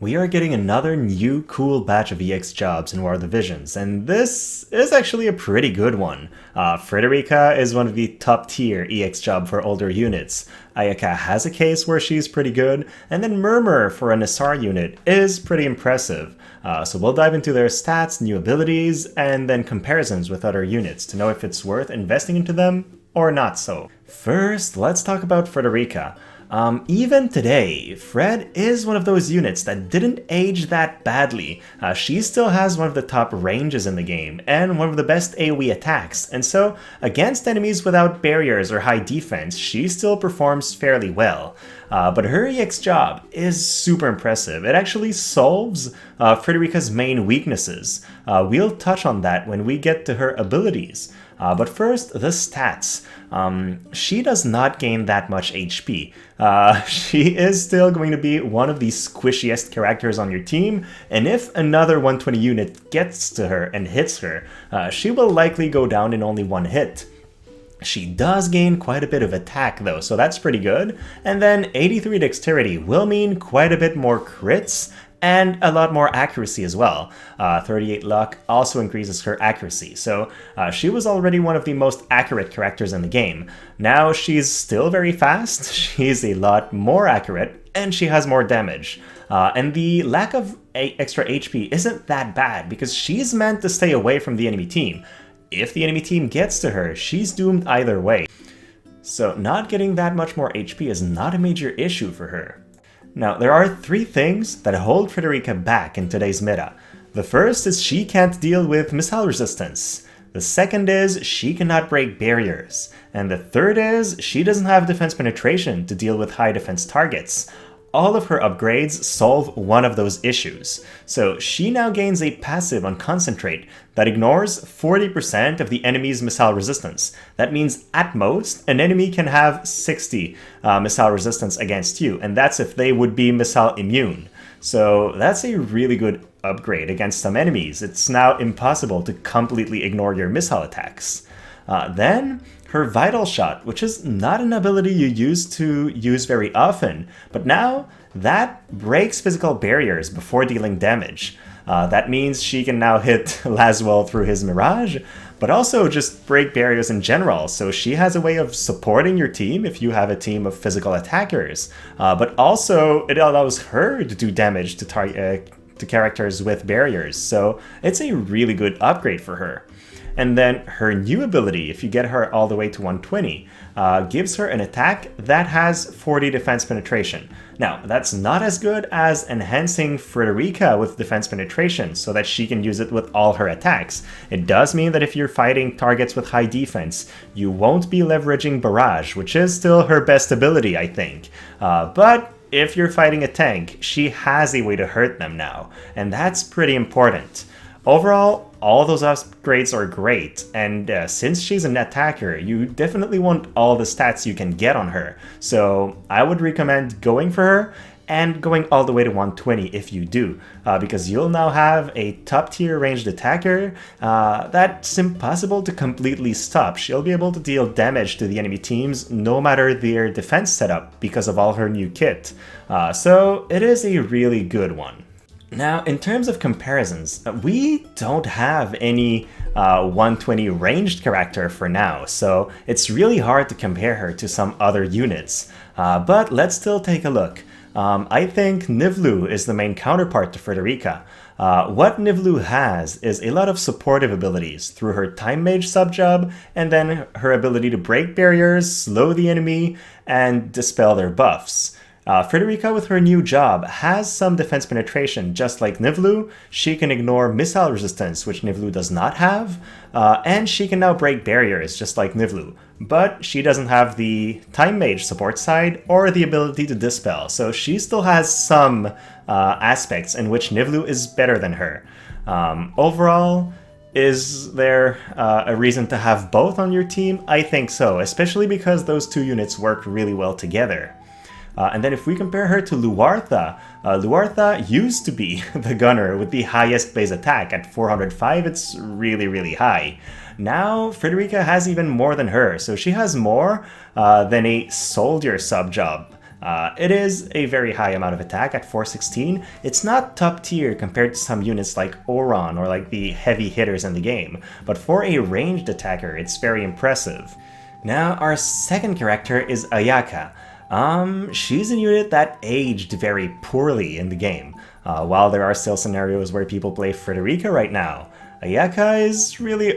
We are getting another new cool batch of EX jobs in War Divisions, and this is actually a pretty good one. Frederika is one of the top tier EX job for older units. Ayaka has a case where she's pretty good, and then Murmur for an SR unit is pretty impressive. So we'll dive into their stats, new abilities, and then comparisons with other units to know if it's worth investing into them or not so. First, let's talk about Frederika. Even today, Fred is one of those units that didn't age that badly. She still has one of the top ranges in the game, and one of the best AoE attacks, and so, against enemies without barriers or high defense, she still performs fairly well. But her EX job is super impressive. It actually solves Frederika's main weaknesses. We'll touch on that when we get to her abilities. But first, the stats. She does not gain that much HP. She is still going to be one of the squishiest characters on your team, and if another 120 unit gets to her and hits her, she will likely go down in only one hit. She does gain quite a bit of attack though, so that's pretty good. And then 83 dexterity will mean quite a bit more crits and a lot more accuracy as well. 38 luck also increases her accuracy, so she was already one of the most accurate characters in the game. Now she's still very fast, she's a lot more accurate, and she has more damage. And the lack of extra HP isn't that bad because she's meant to stay away from the enemy team. If the enemy team gets to her, she's doomed either way. So not getting that much more HP is not a major issue for her. Now, there are three things that hold Frederika back in today's meta. The first is she can't deal with missile resistance. The second is she cannot break barriers. And the third is she doesn't have defense penetration to deal with high defense targets. All of her upgrades solve one of those issues. So she now gains a passive on Concentrate that ignores 40% of the enemy's missile resistance. That means at most, an enemy can have 60 missile resistance against you, and that's if they would be missile immune. So that's a really good upgrade against some enemies. It's now impossible to completely ignore your missile attacks. Then, her Vital Shot, which is not an ability you used to use very often, but now that breaks physical barriers before dealing damage. That means she can now hit Laswell through his Mirage, but also just break barriers in general, so she has a way of supporting your team if you have a team of physical attackers. But also, it allows her to do damage to characters with barriers, so it's a really good upgrade for her. And then her new ability, if you get her all the way to 120, gives her an attack that has 40 defense penetration. Now, that's not as good as enhancing Frederika with defense penetration so that she can use it with all her attacks. It does mean that if you're fighting targets with high defense, you won't be leveraging Barrage, which is still her best ability, I think. But if you're fighting a tank, she has a way to hurt them now, and that's pretty important. Overall, all those upgrades are great, and since she's an attacker, you definitely want all the stats you can get on her. So I would recommend going for her and going all the way to 120 if you do, because you'll now have a top tier ranged attacker that's impossible to completely stop. She'll be able to deal damage to the enemy teams no matter their defense setup because of all her new kit. So it is a really good one. Now, in terms of comparisons, we don't have any 120 ranged character for now, so it's really hard to compare her to some other units. But let's still take a look. I think Nivlu is the main counterpart to Frederika. What Nivlu has is a lot of supportive abilities through her Time Mage subjob, and then her ability to break barriers, slow the enemy, and dispel their buffs. Frederika with her new job has some defense penetration, just like Nivlu. She can ignore missile resistance, which Nivlu does not have, and she can now break barriers, just like Nivlu. But she doesn't have the Time Mage support side or the ability to dispel, so she still has some aspects in which Nivlu is better than her. Overall, is there a reason to have both on your team? I think so, especially because those two units work really well together. And then if we compare her to Luartha, Luartha used to be the gunner with the highest base attack. At 405, it's really high. Now, Frederika has even more than her, so she has more than a soldier sub-job. It is a very high amount of attack at 416. It's not top tier compared to some units like Oron or like the heavy hitters in the game, but for a ranged attacker, it's very impressive. Now, our second character is Ayaka. She's a unit that aged very poorly in the game. While there are still scenarios where people play Frederika right now, Ayaka is really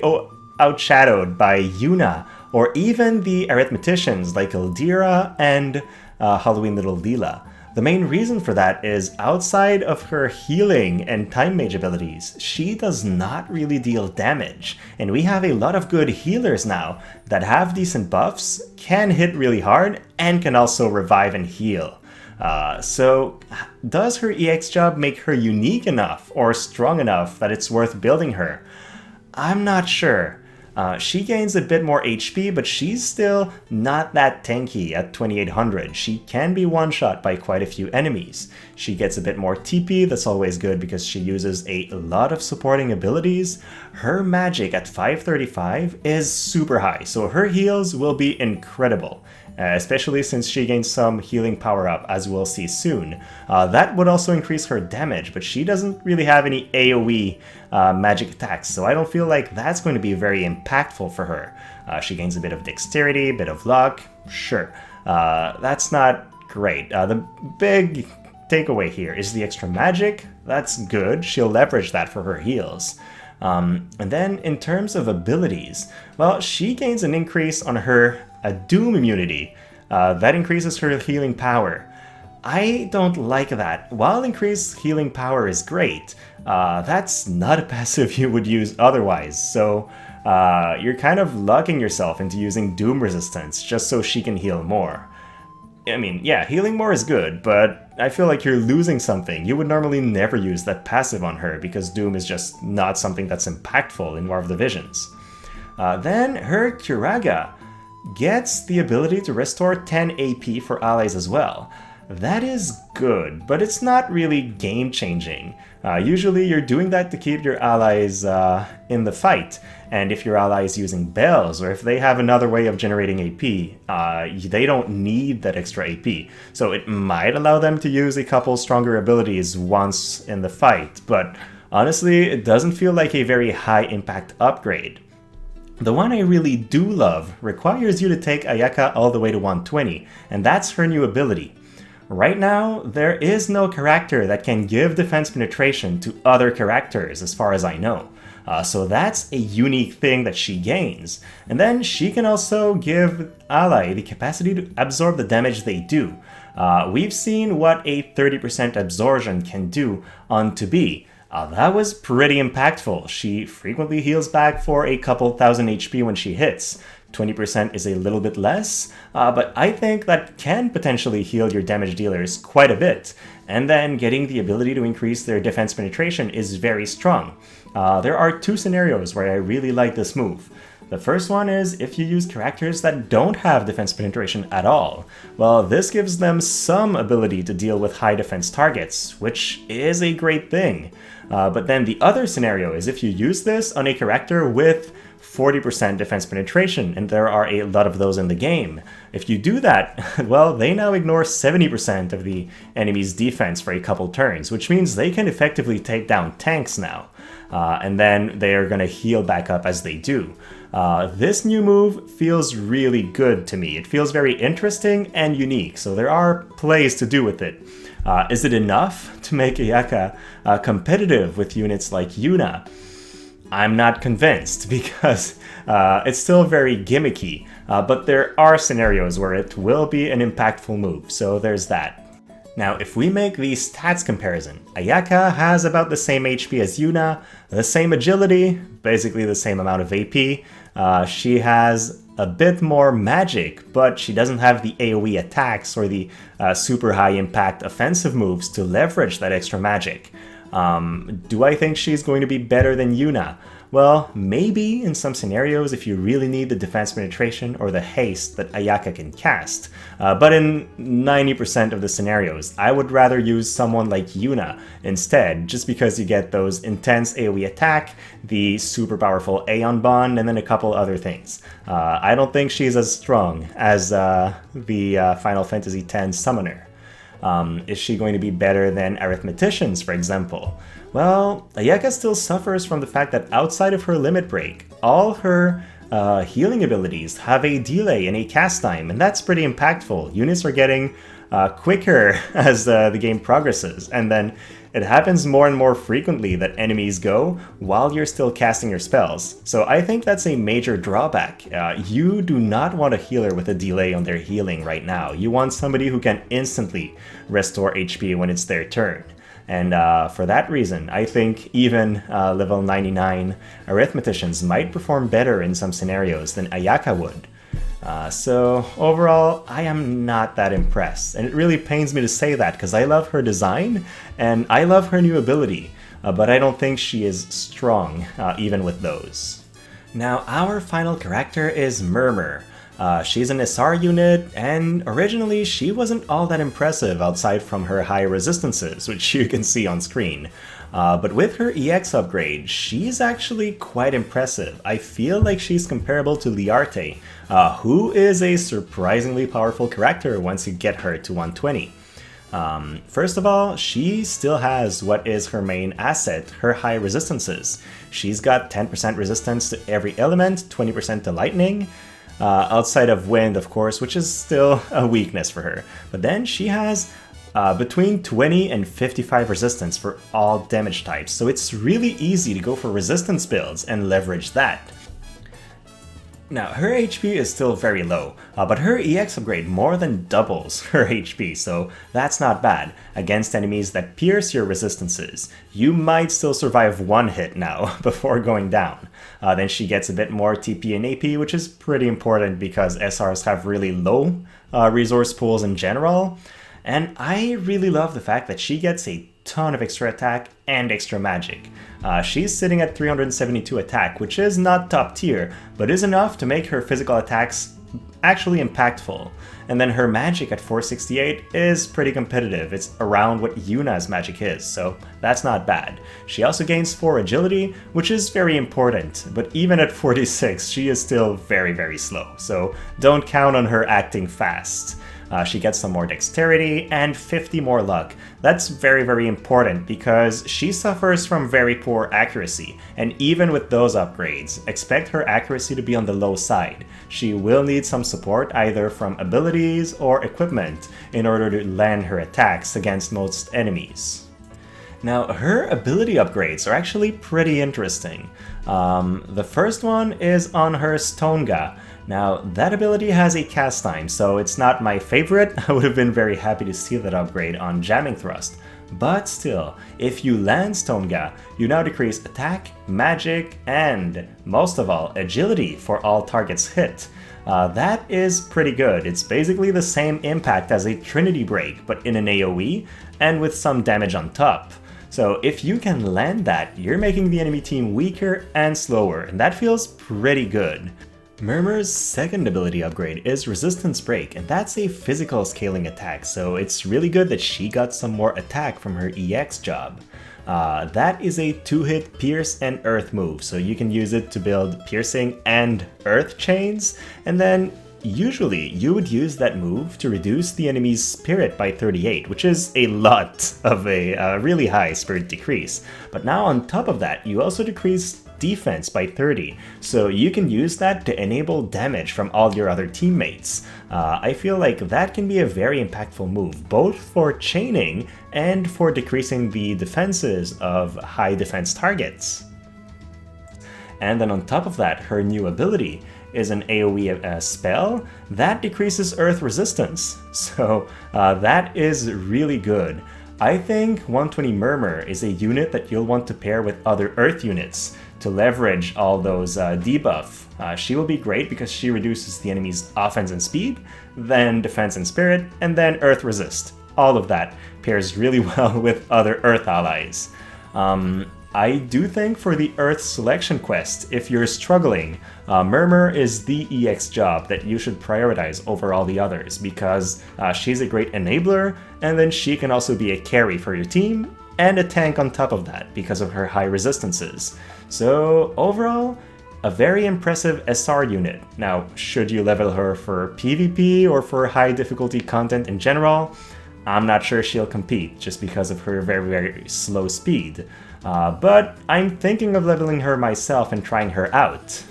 outshadowed by Yuna, or even the arithmeticians like Ildira and Halloween Little Leela. The main reason for that is outside of her healing and time mage abilities, she does not really deal damage, and we have a lot of good healers now that have decent buffs, can hit really hard, and can also revive and heal. So does her EX job make her unique enough or strong enough that it's worth building her? I'm not sure. She gains a bit more HP, but she's still not that tanky at 2800. She can be one-shot by quite a few enemies. She gets a bit more TP, that's always good because she uses a lot of supporting abilities. Her magic at 535 is super high, so her heals will be incredible. Especially since she gains some healing power-up, as we'll see soon. That would also increase her damage, but she doesn't really have any AoE magic attacks, so I don't feel like that's going to be very impactful for her. She gains a bit of dexterity, a bit of luck, sure. That's not great. The big takeaway here is the extra magic. That's good, she'll leverage that for her heals. And then in terms of abilities, well, she gains an increase on her Doom immunity. That increases her healing power. I don't like that. While increased healing power is great, that's not a passive you would use otherwise, so you're kind of locking yourself into using Doom resistance just so she can heal more. I mean, yeah, healing more is good, but I feel like you're losing something. You would normally never use that passive on her because Doom is just not something that's impactful in War of the Visions. Then her Curaga gets the ability to restore 10 AP for allies as well. That is good, but it's not really game-changing. Usually you're doing that to keep your allies in the fight, and if your ally is using bells, or if they have another way of generating AP, they don't need that extra AP. So it might allow them to use a couple stronger abilities once in the fight, but honestly, it doesn't feel like a very high-impact upgrade. The one I really do love requires you to take Ayaka all the way to 120, and that's her new ability. Right now, there is no character that can give defense penetration to other characters as far as I know. So that's a unique thing that she gains. And then she can also give ally the capacity to absorb the damage they do. We've seen what a 30% absorption can do on To Be. That was pretty impactful. She frequently heals back for a couple thousand HP when she hits. 20% is a little bit less, but I think that can potentially heal your damage dealers quite a bit. And then getting the ability to increase their defense penetration is very strong. There are two scenarios where I really like this move. The first one is if you use characters that don't have defense penetration at all. Well, this gives them some ability to deal with high defense targets, which is a great thing. But then the other scenario is if you use this on a character with 40% defense penetration, and there are a lot of those in the game. If you do that, well, they now ignore 70% of the enemy's defense for a couple turns, which means they can effectively take down tanks now. And then they are going to heal back up as they do. This new move feels really good to me. It feels very interesting and unique, so there are plays to do with it. Is it enough to make Ayaka competitive with units like Yuna? I'm not convinced because it's still very gimmicky, but there are scenarios where it will be an impactful move, so there's that. Now, if we make the stats comparison, Ayaka has about the same HP as Yuna, the same agility, basically the same amount of AP. She has a bit more magic, but she doesn't have the AoE attacks or the super high impact offensive moves to leverage that extra magic. Do I think she's going to be better than Yuna? Well, maybe in some scenarios if you really need the defense penetration or the haste that Ayaka can cast. But in 90% of the scenarios, I would rather use someone like Yuna instead, just because you get those intense AoE attack, the super powerful Aeon Bond, and then a couple other things. I don't think she's as strong as the Final Fantasy X Summoner. Is she going to be better than Arithmeticians, for example? Well, Ayaka still suffers from the fact that outside of her limit break, all her healing abilities have a delay in a cast time, and that's pretty impactful. Units are getting quicker as the game progresses, and then it happens more and more frequently that enemies go while you're still casting your spells. So I think that's a major drawback. You do not want a healer with a delay on their healing right now. You want somebody who can instantly restore HP when it's their turn. And for that reason, I think even level 99 Arithmeticians might perform better in some scenarios than Ayaka would. So overall, I am not that impressed, and it really pains me to say that because I love her design and I love her new ability, but I don't think she is strong even with those. Now our final character is Murmur. She's an SR unit, and originally she wasn't all that impressive outside from her high resistances, which you can see on screen. But with her EX upgrade, she's actually quite impressive. I feel like she's comparable to Liarte, who is a surprisingly powerful character once you get her to 120. First of all, she still has what is her main asset, her high resistances. She's got 10% resistance to every element, 20% to lightning, outside of wind, of course, which is still a weakness for her. But then she has between 20 and 55 resistance for all damage types, so it's really easy to go for resistance builds and leverage that. Now, her HP is still very low, but her EX upgrade more than doubles her HP, so that's not bad. Against enemies that pierce your resistances, you might still survive one hit now before going down. Then she gets a bit more TP and AP, which is pretty important because SRs have really low resource pools in general. And I really love the fact that she gets a ton of extra attack and extra magic. She's sitting at 372 attack, which is not top tier, but is enough to make her physical attacks actually impactful. And then her magic at 468 is pretty competitive. It's around what Yuna's magic is, so that's not bad. She also gains 4 agility, which is very important, but even at 46, she is still very, very slow, so don't count on her acting fast. She gets some more dexterity and 50 more luck. That's very, very important because she suffers from very poor accuracy, and even with those upgrades, expect her accuracy to be on the low side. She will need some support either from abilities or equipment in order to land her attacks against most enemies. Now, her ability upgrades are actually pretty interesting. The first one is on her Stonga. Now, that ability has a cast time, so it's not my favorite. I would have been very happy to see that upgrade on Jamming Thrust. But still, if you land Stonga, you now decrease attack, magic, and, most of all, agility for all targets hit. That is pretty good. It's basically the same impact as a Trinity Break, but in an AoE, and with some damage on top. So if you can land that, you're making the enemy team weaker and slower, and that feels pretty good. Murmur's second ability upgrade is Resistance Break, and that's a physical scaling attack, so it's really good that she got some more attack from her EX job. That is a 2-hit Pierce and Earth move, so you can use it to build Piercing and Earth chains, and then usually you would use that move to reduce the enemy's spirit by 38, which is a lot of a really high spirit decrease. But now on top of that, you also decrease defense by 30, so you can use that to enable damage from all your other teammates. I feel like that can be a very impactful move, both for chaining and for decreasing the defenses of high defense targets. And then on top of that, her new ability is an AoE spell that decreases earth resistance, so that is really good. I think 120 Murmur is a unit that you'll want to pair with other earth units to leverage all those debuff. She will be great because she reduces the enemy's offense and speed, then defense and spirit, and then earth resist. All of that pairs really well with other earth allies. I do think for the Earth selection quest, if you're struggling, Murmur is the EX job that you should prioritize over all the others because she's a great enabler, and then she can also be a carry for your team, and a tank on top of that because of her high resistances. So overall, a very impressive SR unit. Now, should you level her for PvP or for high difficulty content in general? I'm not sure she'll compete just because of her very slow speed. But I'm thinking of leveling her myself and trying her out.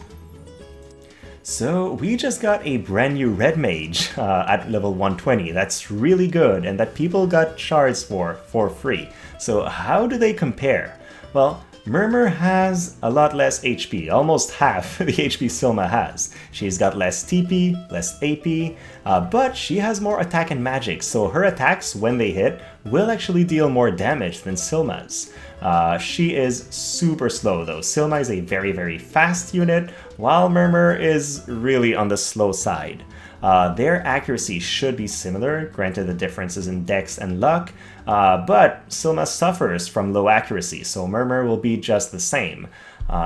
So we just got a brand new red mage at level 120. That's really good, and that people got shards for free. So how do they compare? Well, Murmur has a lot less HP, almost half the HP Silma has. She's got less TP, less AP, but she has more attack and magic, so her attacks, when they hit, will actually deal more damage than Silma's. She is super slow though. Silma is a very fast unit, while Murmur is really on the slow side. Their accuracy should be similar, granted the differences in dex and luck, but Silma suffers from low accuracy, so Murmur will be just the same.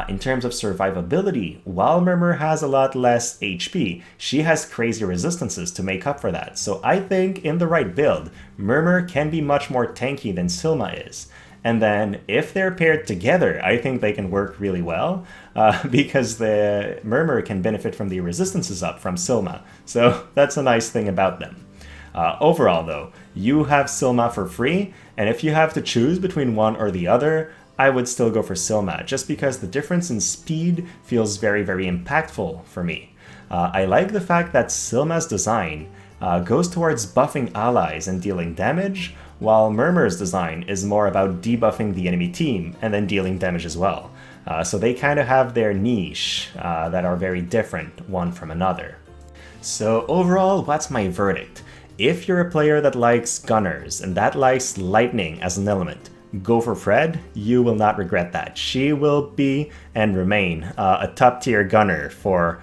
In terms of survivability, while Murmur has a lot less HP, she has crazy resistances to make up for that, so I think in the right build, Murmur can be much more tanky than Silma is. And then, if they're paired together, I think they can work really well, because the Murmur can benefit from the resistances up from Silma, so that's a nice thing about them. Overall though, you have Silma for free, and if you have to choose between one or the other, I would still go for Silma, just because the difference in speed feels very impactful for me. I like the fact that Silma's design goes towards buffing allies and dealing damage, while Murmur's design is more about debuffing the enemy team and then dealing damage as well. So they kind of have their niche that are very different one from another. So overall, what's my verdict? If you're a player that likes gunners and that likes lightning as an element, go for Fred, you will not regret that. She will be and remain a top tier gunner for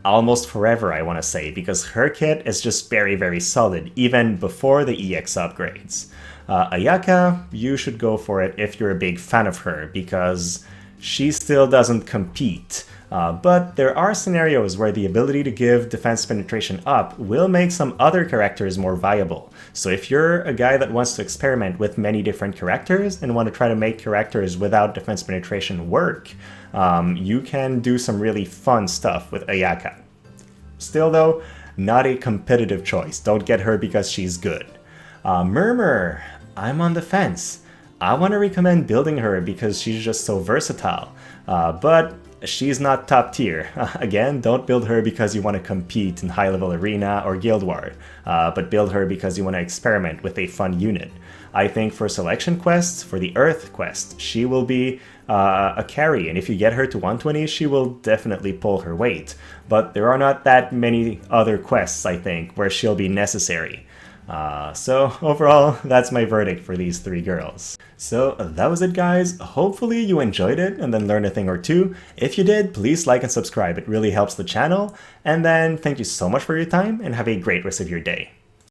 almost forever, I want to say, because her kit is just very solid, even before the EX upgrades. Ayaka, you should go for it if you're a big fan of her, because she still doesn't compete. But there are scenarios where the ability to give defense penetration up will make some other characters more viable. So if you're a guy that wants to experiment with many different characters and want to try to make characters without defense penetration work, you can do some really fun stuff with Ayaka. Still though, not a competitive choice. Don't get her because she's good. Murmur, I'm on the fence. I want to recommend building her because she's just so versatile. But she's not top tier. Again, don't build her because you want to compete in high-level arena or guild war, but build her because you want to experiment with a fun unit. I think for selection quests, for the Earth quest, she will be a carry, and if you get her to 120, she will definitely pull her weight. But there are not that many other quests, I think, where she'll be necessary. So overall, that's my verdict for these three girls. So that was it, guys. Hopefully you enjoyed it and then learned a thing or two. If you did, please like and subscribe. It really helps the channel. And then thank you so much for your time and have a great rest of your day.